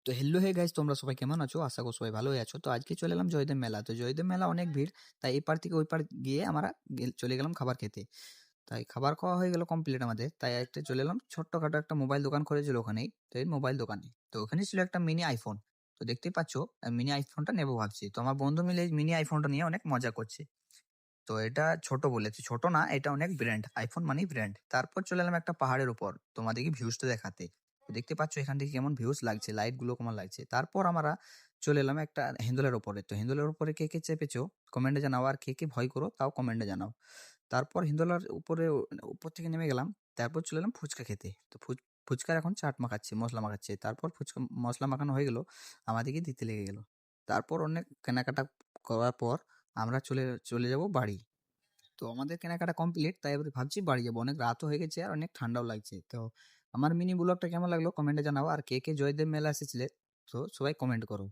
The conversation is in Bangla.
তো হ্যালো হে গাইস, তোমরা সবাই কেমন আছো? আশা করি সবাই ভালোই আছো। তো আজকে চলে এলাম জয়দেব মেলা। তো জয়দেব মেলা অনেক ভিড়। তাই এপার থেকে ওই পার গিয়ে আমরা চলে গেলাম খাবার খেতে। তাই খাবার খাওয়া হয়ে গেল কমপ্লিট আমাদের। তাই একটা চলে এলাম, ছোট্টখাটো একটা মোবাইল দোকান করেছিল ওখানেই। তো এই মোবাইল দোকানে। তো ওখানে ছিল একটা মিনি আইফোন। তো দেখতেই পাচ্ছ, মিনি আইফোনটা নেবো ভাবছি। তো আমার বন্ধু মিলে এই মিনি আইফোনটা নিয়ে অনেক মজা করছে। তো এটা ছোট বলেছে, ছোট না, এটা অনেক ব্র্যান্ড, আইফোন মানেই ব্র্যান্ড। তারপর চলে এলাম একটা পাহাড়ের উপর তোমাদেরকে ভিউজটা দেখাতে। তো দেখতে পাচ্ছ এখান থেকে কেমন ভিউজ লাগছে, লাইট গুলো কেমন লাগছে। তারপর আমরা চলে এলাম একটা হেন্দোলের উপরে। তো হেন্দোলের উপরে কে কে চেপেছো কমেন্টে জানাও, আর কে কে ভয় করো তাও কমেন্টে জানাও। তারপর হিন্দোলার উপরে উপর থেকে নেমে গেলাম। তারপর চলে এলাম ফুচকা খেতে। তো ফুচকার এখন চাট মাখাচ্ছে, মশলা মাখাচ্ছে। তারপর ফুচকা মশলা মাখানো হয়ে গেল, আমাদেরকে দিতে লেগে গেল। তারপর অনেক কেনাকাটা করার পর আমরা চলে চলে যাব বাড়ি। তো আমাদের কেনাকাটা কমপ্লিট, তাই এবার ভাবছি বাড়ি যাবো। অনেক রাতও হয়ে গেছে আর অনেক ঠান্ডাও লাগছে। তো আমার মিনি ব্লগটা কেমন লাগলো কমেন্টে জানাও, আর কে কে জয়দেব মেলা এসেছিলে তো সবাই কমেন্ট করো।